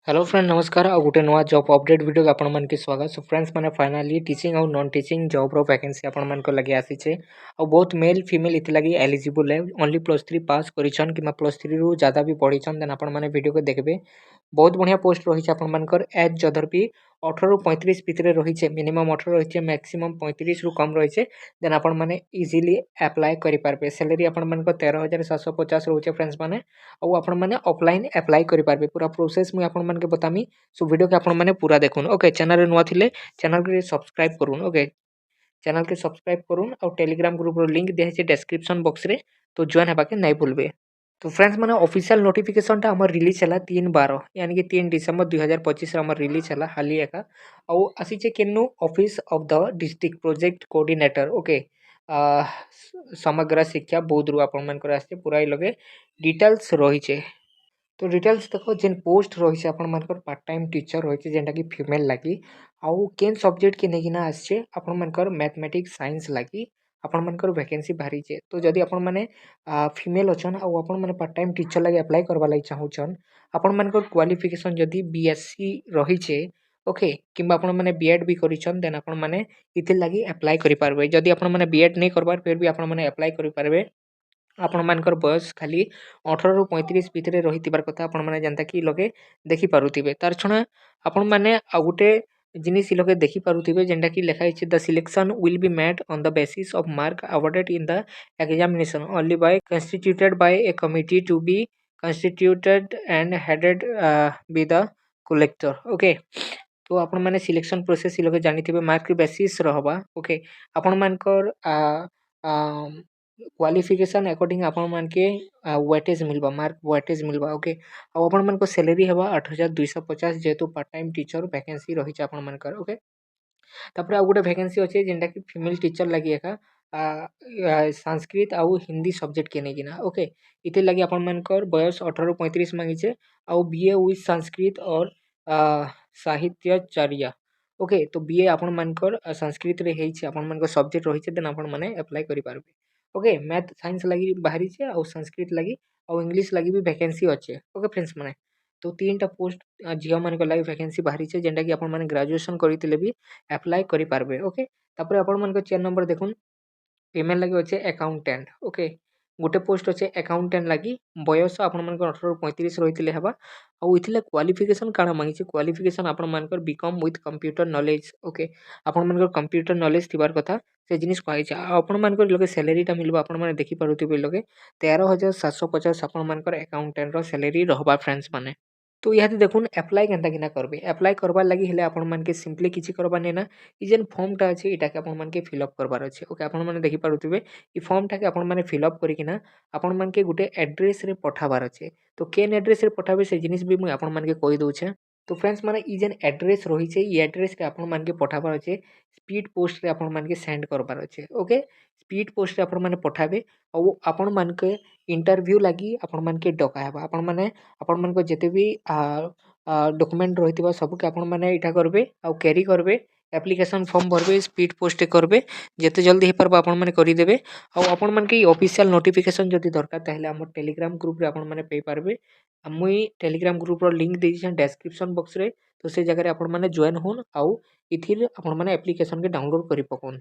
Hello friend नमस्कार आ गोटे नुआ जॉब अपडेट वीडियो आपण मन के स्वागत। सो फ्रेंड्स माने फाइनली टीचिंग और नॉन टीचिंग जॉब रो वैकेंसी आपण मन को लगे आसी छे और बहुत मेल फीमेल इति लगी एलिजिबल है। ओनली +3 पास करिछन कि +3 रु ज्यादा भी पढ़िछन देन आपण माने वीडियो को देखबे। बहुत बढ़िया पोस्ट रही है आपण मानकर एज जदर भी 18 रु 35 भितर रही है। मिनिमम 18 रही है, मैक्सिमम 35 रु कम रही है। देन आपण माने इजीली अप्लाई करि पारबे। सैलरी आपण मानकर 13,750 रही फ्रेंड्स माने और आपण माने ऑफलाइन अप्लाई करि पारबे। पूरा प्रोसेस मुझे आपण मानके बतामी। सो वीडियो के आपण माने पूरा देखुन। ओके चैनल रे नुआ थिले चैनल के सब्सक्राइब करूँ। ओके चैनल के सब्सक्राइब करूँ और टेलीग्राम ग्रुप रो लिंक दिया है डिस्क्रिप्शन बॉक्स रे, तो जॉइन हेबा के नहीं भूलबे। तो फ्रेंड्स मैंने ऑफिशियल नोटिफिकेशन टा हमर रिलीज है 3/12 यानी कि 3 डिसेंबर 2025 हमर रिलीज है हाली एका और आसी छे केनु office of the district project coordinator. Okay Samagra Shiksha बौद्ध आपण मानकर आसे पूरा ही लगे डिटेल्स रही छे। तो डिटेल्स देखो जेन पोस्ट रही है आपण मानकर पार्ट टाइम टीचर रही है जेनटा कि फीमेल लगी आउ केन सब्जेक्ट के नेकिना आछे आपण मानकर मैथमेटिक्स साइंस लगी आपण मानकर वैकेंसी बाहरी छे। तो जदि आपण माने फीमेल अछन आ आपण माने पार्ट टाइम टीचर लगे अप्लाई करबा लागि चाहूछन आपण मानकर क्वालिफिकेशन जदि बीएससी रही छे ओके किंबा आपण माने बीएड भी करिछन देन आपण माने इथिर लगी अप्लाई करि पारबे। जदि आपण माने बीएड नहीं करबार फिर भी आपण माने अप्लाई करि पारबे। आपण मानकर बयस खाली 18 रु 35 भितर रही कथा आपण माने जनता कि लगे देखि पारुथिबे। तार छणा आपण माने आ गुटे जिनिस लगे देखि पारुथिबे जेंटा कि लिखा है the selection will be made on the basis of mark awarded in the examination only by constituted by a committee to be constituted and headed by the collector. Okay तो आपण माने सिलेक्शन प्रोसेस लगे जानिथिबे mark के basis रहबा। Okay आपण मानकर qualification according आपण मान के वेटेज मिलबा मार्क वेटेज मिलबा। ओके अब आपण मान को सैलरी हवा 8,250 जेतु पार्ट टाइम टीचर वैकेंसी रही छै आपण मानकर। ओके तापर आ गुटे वैकेंसी अछि जेंटा कि फीमेल टीचर लागि एका संस्कृत आउ हिंदी सब्जेक्ट के नेकिना। ओके इते लागि आपण मानकर बयस 18 रु 35 मांगी छे आउ बीए विथ संस्कृत और साहित्याचार्य। ओके तो बीए आपण मानकर संस्कृत रे हेइ छे आपण मानकर सब्जेक्ट रही छे देन आपण माने अप्लाई करि पारबे। ओके मैथ साइंस लगी बाहरी छे और संस्कृत लगी और इंग्लिश लगी भी वैकेंसी अच्छे। ओके फ्रेंड्स माने तो 3टा पोस्ट झियो मान को लगी वैकेंसी बाहरी छे जेंटा कि आपण माने ग्रेजुएशन करितिले भी अप्लाई करि पारबे। ओके तापर आपण मान को 4 नंबर देखुन फीमेल लगी अच्छे अकाउंटेंट। ओके गोटे पोस्ट अच्छे अकाउंटेंट लगी बयस आपण मानकर 18 रु 35 रहितिले हेबा और इथिले क्वालिफिकेशन काना मांगी छे क्वालिफिकेशन आपण मानकर BCom with computer knowledge. Okay आपण मानकर कंप्यूटर नॉलेज थिबार कथा से जिनिस कहै छै आपण मानकर लगे सैलरी टा मिलबा आपण माने देखि पारुथिबे लगे 13,750 आपण मानकर अकाउंटेंट रो सैलरी रहबा फ्रेंड्स माने। तो इहाते देखुन अप्लाई केनता किना करबे अप्लाई करबार लागि हेले आपण मान के सिंपली किछि करबा नै ना इ जेन फॉर्म टा अछि इटा के आपण मान के फिल अप करबार अछि। ओके आपण माने देखि पारुथिबे इ फॉर्म टा के आपण माने फिल अप करि किना आपण मान के गुटे एड्रेस रे पठाबार अछि। तो केन एड्रेस रे पठाबे से जिनिस भी मुई आपण मान के कहि दउछे। तो फ्रेंड्स माने इ जेन एड्रेस रही छै इ एड्रेस के आपण मान के पठाबार अछि स्पीड पोस्ट रे आपण मान के सेंड करबार अछि। ओके स्पीड पोस्ट रे आपण माने पठाबे और आपण मान के इंटरव्यू लगी आपण मान के डका हेबा आपण माने आपण मान को जेते भी डॉक्यूमेंट रहितबा सब के आपण माने इठा करबे और कैरी करबे एप्लिकेशन फॉर्म भरबे स्पीड पोस्ट करबे जेते जल्दी हे परबा आपण माने करि देबे। और आपण मान के ऑफिशियल नोटिफिकेशन जदि दरकार ताहले हमर टेलीग्राम ग्रुप रे आपण माने पे पारबे। मुई टेलीग्राम ग्रुप रो लिंक देइ छै डिस्क्रिप्शन बॉक्स रे तो से जगह रे आपण माने जॉइन होन आउ इथिर आपण माने एप्लिकेशन के डाउनलोड करि पकोन।